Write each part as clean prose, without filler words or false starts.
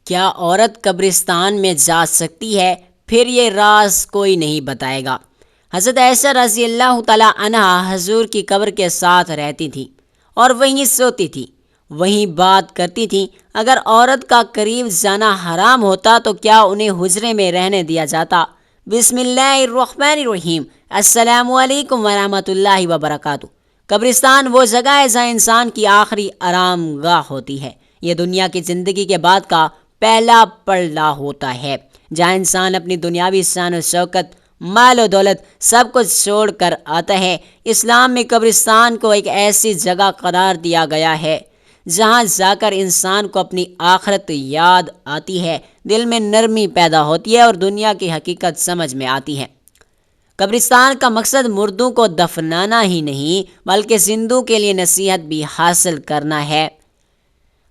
کیا عورت قبرستان میں جا سکتی ہے؟ پھر یہ راز کوئی نہیں بتائے گا۔ حضرت عائشہ رضی اللہ تعالیٰ عنہا حضور کی قبر کے ساتھ رہتی تھیں اور وہیں سوتی تھیں، وہیں بات کرتی تھیں۔ اگر عورت کا قریب جانا حرام ہوتا تو کیا انہیں حجرے میں رہنے دیا جاتا؟ بسم اللہ الرحمن الرحیم۔ السلام علیکم ورحمۃ اللہ وبرکاتہ۔ قبرستان وہ جگہ ہے جہاں انسان کی آخری آرام گاہ ہوتی ہے۔ یہ دنیا کی زندگی کے بعد کا پہلا پڑاؤ ہوتا ہے، جہاں انسان اپنی دنیاوی شان و شوکت، مال و دولت سب کچھ چھوڑ کر آتا ہے۔ اسلام میں قبرستان کو ایک ایسی جگہ قرار دیا گیا ہے جہاں جا کر انسان کو اپنی آخرت یاد آتی ہے، دل میں نرمی پیدا ہوتی ہے اور دنیا کی حقیقت سمجھ میں آتی ہے۔ قبرستان کا مقصد مردوں کو دفنانا ہی نہیں بلکہ زندوں کے لیے نصیحت بھی حاصل کرنا ہے۔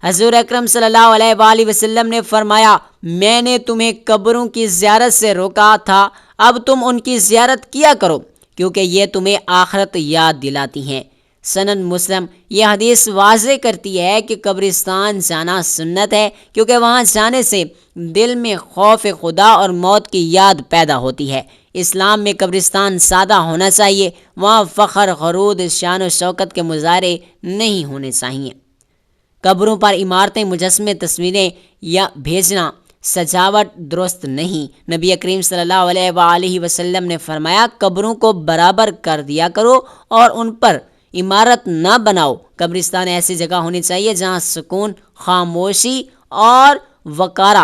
حضور اکرم صلی اللہ علیہ وآلہ وسلم نے فرمایا، میں نے تمہیں قبروں کی زیارت سے روکا تھا، اب تم ان کی زیارت کیا کرو کیونکہ یہ تمہیں آخرت یاد دلاتی ہیں۔ سنن مسلم۔ یہ حدیث واضح کرتی ہے کہ قبرستان جانا سنت ہے کیونکہ وہاں جانے سے دل میں خوف خدا اور موت کی یاد پیدا ہوتی ہے۔ اسلام میں قبرستان سادہ ہونا چاہیے، وہاں فخر، غرور، شان و شوکت کے مظاہرے نہیں ہونے چاہیے۔ قبروں پر عمارتیں، مجسمے، تصویریں یا بھیجنا، سجاوٹ درست نہیں۔ نبی کریم صلی اللہ علیہ وآلہ وسلم نے فرمایا، قبروں کو برابر کر دیا کرو اور ان پر عمارت نہ بناؤ۔ قبرستان ایسی جگہ ہونی چاہیے جہاں سکون، خاموشی اور وقار،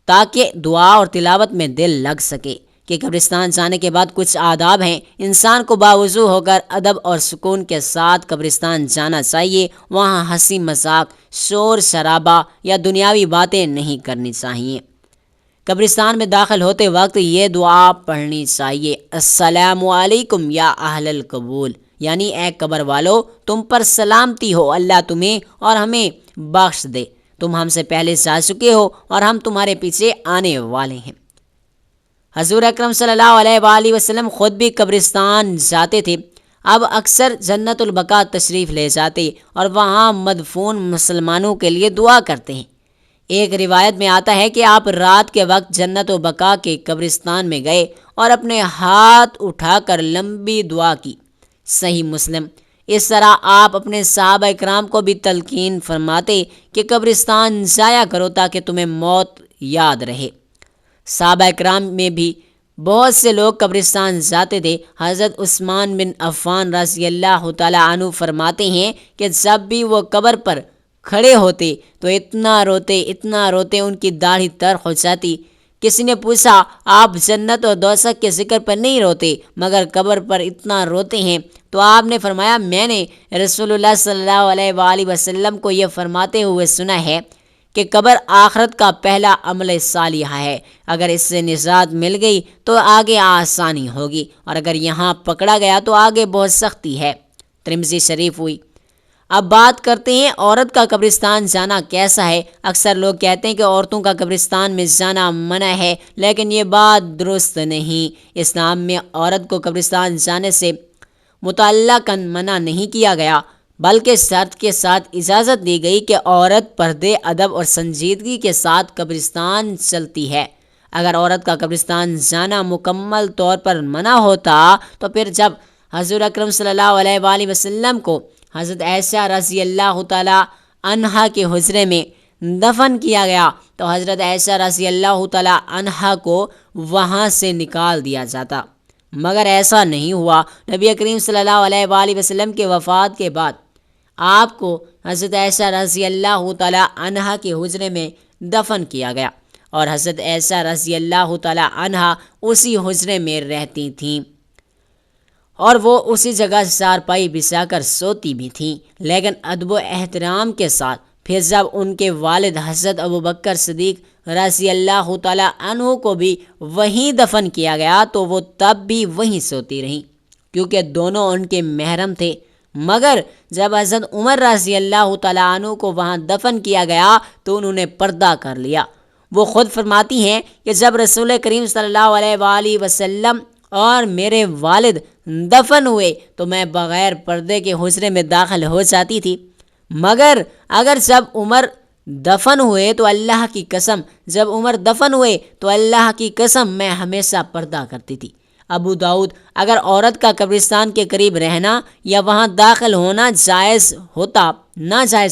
تاکہ دعا اور تلاوت میں دل لگ سکے۔ کہ قبرستان جانے کے بعد کچھ آداب ہیں۔ انسان کو باوضو ہو کر ادب اور سکون کے ساتھ قبرستان جانا چاہیے۔ وہاں ہنسی مذاق، شور شرابہ یا دنیاوی باتیں نہیں کرنی چاہیے۔ قبرستان میں داخل ہوتے وقت یہ دعا پڑھنی چاہیے، السلام علیکم یا اہل القبول، یعنی اے قبر والو، تم پر سلامتی ہو، اللہ تمہیں اور ہمیں بخش دے، تم ہم سے پہلے جا چکے ہو اور ہم تمہارے پیچھے آنے والے ہیں۔ حضور اکرم صلی اللہ علیہ وآلہ وسلم خود بھی قبرستان جاتے تھے۔ اب اکثر جنت البقیع تشریف لے جاتے اور وہاں مدفون مسلمانوں کے لیے دعا کرتے ہیں۔ ایک روایت میں آتا ہے کہ آپ رات کے وقت جنت البقیع کے قبرستان میں گئے اور اپنے ہاتھ اٹھا کر لمبی دعا کی۔ صحیح مسلم۔ اس طرح آپ اپنے صحابہ اکرام کو بھی تلقین فرماتے کہ قبرستان جایا کرو تاکہ تمہیں موت یاد رہے۔ صحابہ اکرام میں بھی بہت سے لوگ قبرستان جاتے تھے۔ حضرت عثمان بن عفان رضی اللہ تعالیٰ عنہ فرماتے ہیں کہ جب بھی وہ قبر پر کھڑے ہوتے تو اتنا روتے ان کی داڑھی ترخ ہو جاتی۔ کسی نے پوچھا، آپ جنت اور دوزخ کے ذکر پر نہیں روتے مگر قبر پر اتنا روتے ہیں؟ تو آپ نے فرمایا، میں نے رسول اللہ صلی اللہ علیہ وآلہ وسلم کو یہ فرماتے ہوئے سنا ہے کہ قبر آخرت کا پہلا عمل صالحہ ہے، اگر اس سے نجات مل گئی تو آگے آسانی ہوگی اور اگر یہاں پکڑا گیا تو آگے بہت سختی ہے۔ ترمذی شریف ہوئی۔ اب بات کرتے ہیں عورت کا قبرستان جانا کیسا ہے۔ اکثر لوگ کہتے ہیں کہ عورتوں کا قبرستان میں جانا منع ہے، لیکن یہ بات درست نہیں۔ اسلام میں عورت کو قبرستان جانے سے متعلقاً منع نہیں کیا گیا بلکہ شرط کے ساتھ اجازت دی گئی کہ عورت پردے، ادب اور سنجیدگی کے ساتھ قبرستان چلتی ہے۔ اگر عورت کا قبرستان جانا مکمل طور پر منع ہوتا تو پھر جب حضور اکرم صلی اللہ علیہ وآلہ وسلم کو حضرت عائشہ رضی اللہ تعالیٰ عنہا کے حجرے میں دفن کیا گیا تو حضرت عائشہ رضی اللہ تعالیٰ عنہا کو وہاں سے نکال دیا جاتا، مگر ایسا نہیں ہوا۔ نبی کریم صلی اللہ علیہ وآلہ وسلم کے وفات کے بعد آپ کو حضرت عائشہ رضی اللہ تعالیٰ عنہا کے حجرے میں دفن کیا گیا اور حضرت عائشہ رضی اللہ تعالیٰ عنہا اسی حجرے میں رہتی تھیں اور وہ اسی جگہ چارپائی بچھا کر سوتی بھی تھیں، لیکن ادب و احترام کے ساتھ۔ پھر جب ان کے والد حضرت ابوبکر صدیق رضی اللہ تعالیٰ عنہ کو بھی وہیں دفن کیا گیا تو وہ تب بھی وہیں سوتی رہیں کیونکہ دونوں ان کے محرم تھے، مگر جب حضرت عمر رضی اللہ تعالیٰ عنہ کو وہاں دفن کیا گیا تو انہوں نے پردہ کر لیا۔ وہ خود فرماتی ہیں کہ جب رسول کریم صلی اللہ علیہ وآلہ وسلم اور میرے والد دفن ہوئے تو میں بغیر پردے کے حجرے میں داخل ہو جاتی تھی، مگر اگر جب عمر دفن ہوئے تو اللہ کی قسم، جب عمر دفن ہوئے تو اللہ کی قسم میں ہمیشہ پردہ کرتی تھی۔ ابو داؤد، اگر عورت کا قبرستان کے قریب رہنا یا وہاں داخل ہونا ناجائز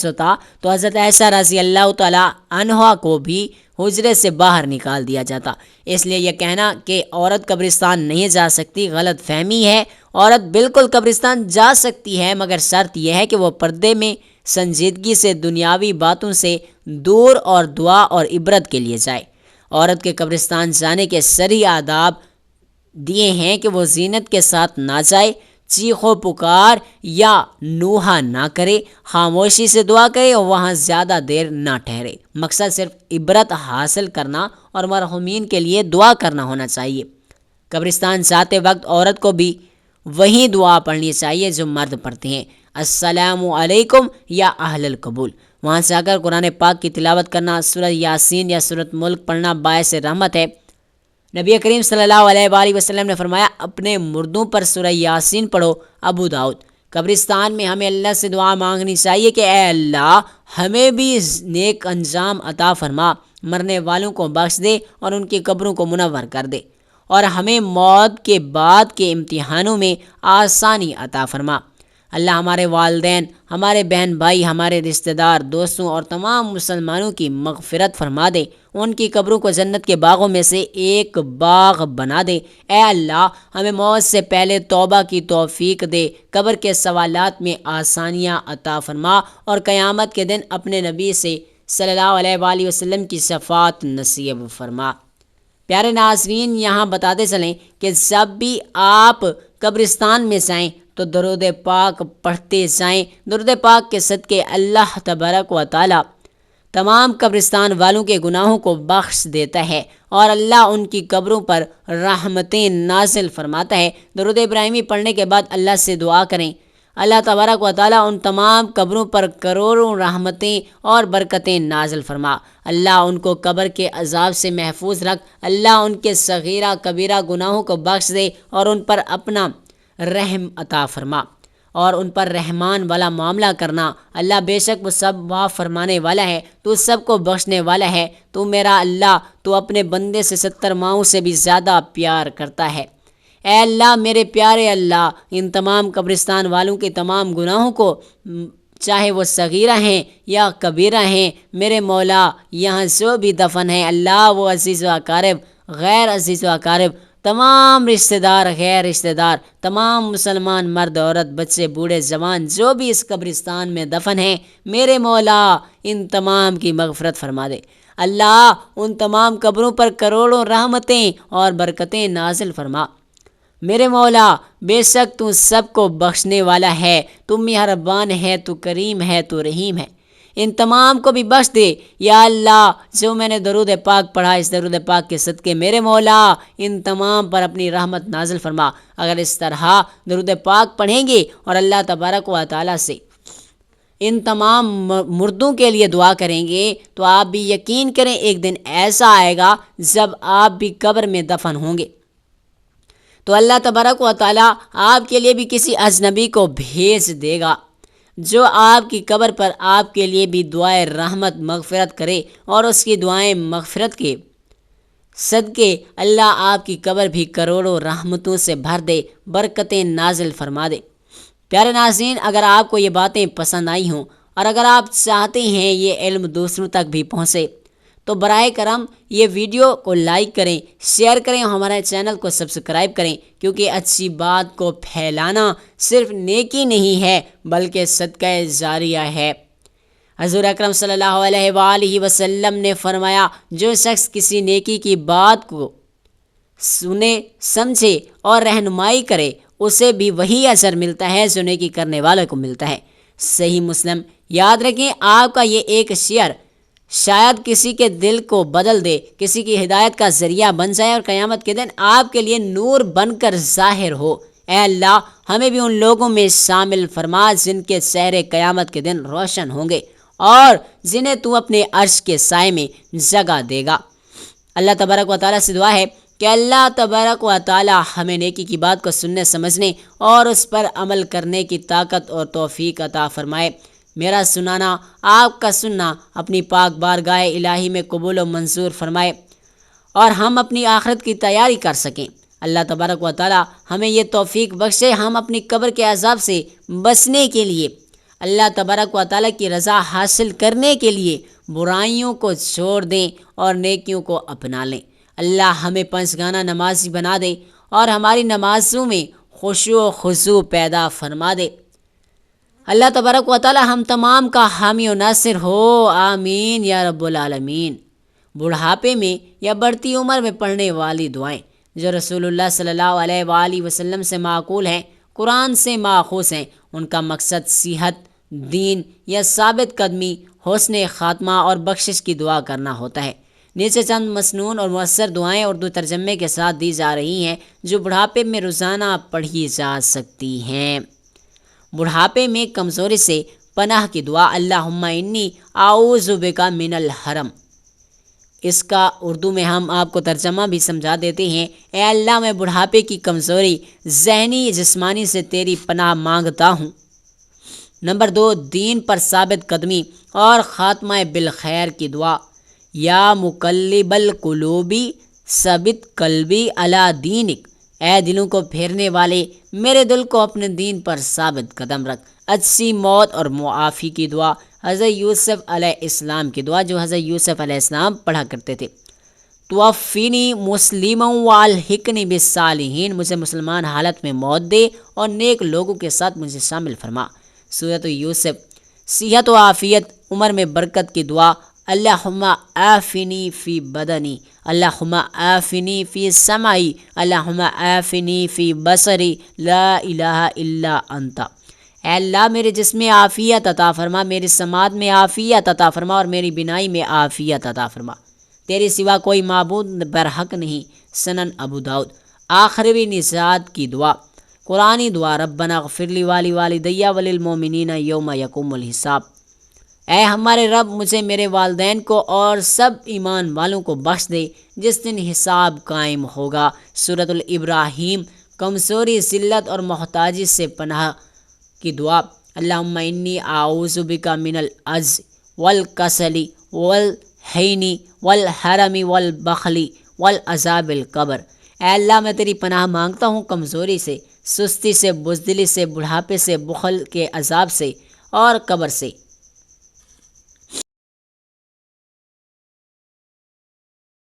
ہوتا تو حضرت عائشہ رضی اللہ تعالیٰ عنہا کو بھی حجرے سے باہر نکال دیا جاتا۔ اس لیے یہ کہنا کہ عورت قبرستان نہیں جا سکتی غلط فہمی ہے۔ عورت بالکل قبرستان جا سکتی ہے، مگر شرط یہ ہے کہ وہ پردے میں سنجیدگی سے دنیاوی باتوں سے دور اور دعا اور عبرت کے لیے جائے۔ عورت کے قبرستان جانے کے شرعی آداب دیے ہیں کہ وہ زینت کے ساتھ نہ جائے، چیخ و پکار یا نوحہ نہ کرے، خاموشی سے دعا کرے اور وہاں زیادہ دیر نہ ٹھہرے۔ مقصد صرف عبرت حاصل کرنا اور مرحومین کے لیے دعا کرنا ہونا چاہیے۔ قبرستان جاتے وقت عورت کو بھی وہی دعا پڑھنی چاہیے جو مرد پڑھتے ہیں، السلام علیکم یا اہل القبول۔ وہاں سے اگر قرآن پاک کی تلاوت کرنا، سورہ یاسین یا سورۃ ملک پڑھنا باعث رحمت ہے۔ نبی کریم صلی اللہ علیہ وآلہ وسلم نے فرمایا، اپنے مردوں پر سورہ یاسین پڑھو۔ ابو داؤد۔ قبرستان میں ہمیں اللہ سے دعا مانگنی چاہیے کہ اے اللہ ہمیں بھی نیک انجام عطا فرما، مرنے والوں کو بخش دے اور ان کی قبروں کو منور کر دے، اور ہمیں موت کے بعد کے امتحانوں میں آسانی عطا فرما۔ اللہ ہمارے والدین، ہمارے بہن بھائی، ہمارے رشتہ دار، دوستوں اور تمام مسلمانوں کی مغفرت فرما دے، ان کی قبروں کو جنت کے باغوں میں سے ایک باغ بنا دے۔ اے اللہ ہمیں موت سے پہلے توبہ کی توفیق دے، قبر کے سوالات میں آسانیاں عطا فرما اور قیامت کے دن اپنے نبی سے صلی اللہ علیہ وآلہ وسلم کی شفاعت نصیب فرما۔ پیارے ناظرین، یہاں بتاتے چلیں کہ جب بھی آپ قبرستان میں جائیں تو درود پاک پڑھتے جائیں۔ درود پاک کے صدقے اللہ تبارک و تعالی تمام قبرستان والوں کے گناہوں کو بخش دیتا ہے اور اللہ ان کی قبروں پر رحمتیں نازل فرماتا ہے۔ درود ابراہیمی پڑھنے کے بعد اللہ سے دعا کریں، اللہ تبارک و تعالی ان تمام قبروں پر کروڑوں رحمتیں اور برکتیں نازل فرما۔ اللہ ان کو قبر کے عذاب سے محفوظ رکھ، اللہ ان کے صغیرہ کبیرہ گناہوں کو بخش دے اور ان پر اپنا رحم عطا فرما اور ان پر رحمان والا معاملہ کرنا۔ اللہ بے شک وہ سب معاف فرمانے والا ہے، تو سب کو بخشنے والا ہے۔ تو میرا اللہ، تو اپنے بندے سے 70 ماؤں سے بھی زیادہ پیار کرتا ہے۔ اے اللہ میرے پیارے اللہ، ان تمام قبرستان والوں کے تمام گناہوں کو، چاہے وہ صغیرہ ہیں یا کبیرہ ہیں، میرے مولا یہاں جو بھی دفن ہیں، اللہ وہ عزیز و اقارب، غیر عزیز و اقارب، تمام رشتہ دار، غیر رشتہ دار، تمام مسلمان مرد عورت، بچے بوڑھے جوان، جو بھی اس قبرستان میں دفن ہیں، میرے مولا ان تمام کی مغفرت فرما دے۔ اللہ ان تمام قبروں پر کروڑوں رحمتیں اور برکتیں نازل فرما۔ میرے مولا بے شک تو سب کو بخشنے والا ہے، تو مہربان ہے، تو کریم ہے، تو رحیم ہے۔ ان تمام کو بھی بخش دے یا اللہ۔ جو میں نے درود پاک پڑھا، اس درود پاک کے صدقے میرے مولا ان تمام پر اپنی رحمت نازل فرما۔ اگر اس طرح درود پاک پڑھیں گے اور اللہ تبارک و تعالیٰ سے ان تمام مردوں کے لیے دعا کریں گے تو آپ بھی یقین کریں ایک دن ایسا آئے گا جب آپ بھی قبر میں دفن ہوں گے تو اللہ تبارک و تعالیٰ آپ کے لیے بھی کسی اجنبی کو بھیج دے گا جو آپ کی قبر پر آپ کے لیے بھی دعائے رحمت مغفرت کرے، اور اس کی دعائیں مغفرت کے صدقے اللہ آپ کی قبر بھی کروڑوں رحمتوں سے بھر دے، برکتیں نازل فرما دے۔ پیارے ناظرین، اگر آپ کو یہ باتیں پسند آئی ہوں اور اگر آپ چاہتے ہیں یہ علم دوسروں تک بھی پہنچے تو برائے کرم یہ ویڈیو کو لائک کریں، شیئر کریں، ہمارے چینل کو سبسکرائب کریں، کیونکہ اچھی بات کو پھیلانا صرف نیکی نہیں ہے بلکہ صدقہ جاریہ ہے۔ حضور اکرم صلی اللہ علیہ وآلہ وسلم نے فرمایا، جو شخص کسی نیکی کی بات کو سنے، سمجھے اور رہنمائی کرے، اسے بھی وہی اثر ملتا ہے جو نیکی کرنے والے کو ملتا ہے۔ صحیح مسلم۔ یاد رکھیں، آپ کا یہ ایک شیئر شاید کسی کے دل کو بدل دے، کسی کی ہدایت کا ذریعہ بن جائے اور قیامت کے دن آپ کے لیے نور بن کر ظاہر ہو۔ اے اللہ ہمیں بھی ان لوگوں میں شامل فرما جن کے چہرے قیامت کے دن روشن ہوں گے اور جنہیں تو اپنے عرش کے سائے میں جگہ دے گا۔ اللہ تبارک و تعالیٰ سے دعا ہے کہ اللہ تبارک و تعالیٰ ہمیں نیکی کی بات کو سننے، سمجھنے اور اس پر عمل کرنے کی طاقت اور توفیق عطا فرمائے۔ میرا سنانا، آپ کا سننا اپنی پاک بارگاہ الہی میں قبول و منظور فرمائے اور ہم اپنی آخرت کی تیاری کر سکیں۔ اللہ تبارک و تعالی ہمیں یہ توفیق بخشے، ہم اپنی قبر کے عذاب سے بچنے کے لیے، اللہ تبارک و تعالی کی رضا حاصل کرنے کے لیے برائیوں کو چھوڑ دیں اور نیکیوں کو اپنا لیں۔ اللہ ہمیں پنجگانہ نمازی بنا دے اور ہماری نمازوں میں خشوع و خضوع پیدا فرما دے۔ اللہ تبارک و تعالی ہم تمام کا حامی و ناصر ہو، آمین یا رب العالمین۔ بڑھاپے میں یا بڑھتی عمر میں پڑھنے والی دعائیں جو رسول اللہ صلی اللہ علیہ وآلہ وسلم سے معقول ہیں، قرآن سے ماخوذ ہیں، ان کا مقصد صحت، دین یا ثابت قدمی، حسن خاتمہ اور بخشش کی دعا کرنا ہوتا ہے۔ نیچے چند مسنون اور مؤثر دعائیں اردو ترجمے کے ساتھ دی جا رہی ہیں جو بڑھاپے میں روزانہ پڑھی جا سکتی ہیں۔ بڑھاپے میں کمزوری سے پناہ کی دعا، اللہم انی اعوذ بک من الحرم۔ اس کا اردو میں ہم آپ کو ترجمہ بھی سمجھا دیتے ہیں۔ اے اللہ، میں بڑھاپے کی کمزوری ذہنی جسمانی سے تیری پناہ مانگتا ہوں۔ نمبر 2، دین پر ثابت قدمی اور خاتمہ بالخیر کی دعا، یا مقلب القلوب ثبت قلبی علی دینک۔ اے دلوں کو پھیرنے والے، میرے دل کو اپنے دین پر ثابت قدم رکھ۔ اچھی موت اور معافی کی دعا، حضرت یوسف علیہ السلام کی دعا جو حضرت یوسف علیہ السلام پڑھا کرتے تھے۔ توفینی مسلما والحقنی بالصالحین، مجھے مسلمان حالت میں موت دے اور نیک لوگوں کے ساتھ مجھے شامل فرما۔ سورۃ یوسف۔ صحت و عافیت، عمر میں برکت کی دعا، اللہم عافنی فی بدنی، اللہم عافنی فی سمعی، اللہم عافنی فی بصری، لا الہ الا انت۔ اے اللہ، میرے جسم میں عافیت عطا فرما، میری سماعت میں عافیت عطا فرما اور میری بینائی میں عافیت عطا فرما۔ تیرے سوا کوئی معبود برحق نہیں۔ سنن ابو داؤد۔ آخری نجات کی دعا، قرآنی دعا، ربنا اغفر لی والی والدی وللمؤمنین یوم یقوم الحساب۔ اے ہمارے رب، مجھے، میرے والدین کو اور سب ایمان والوں کو بخش دے جس دن حساب قائم ہوگا۔ سورۃ الابراہیم۔ کمزوری، ذلت اور محتاجی سے پناہ کی دعا، اللہم انی اعوذ بک من العجز والکسل والحین والحرم والبخل والعذاب القبر۔ اے اللہ، میں تیری پناہ مانگتا ہوں کمزوری سے، سستی سے، بزدلی سے، بڑھاپے سے، بخل کے عذاب سے اور قبر سے۔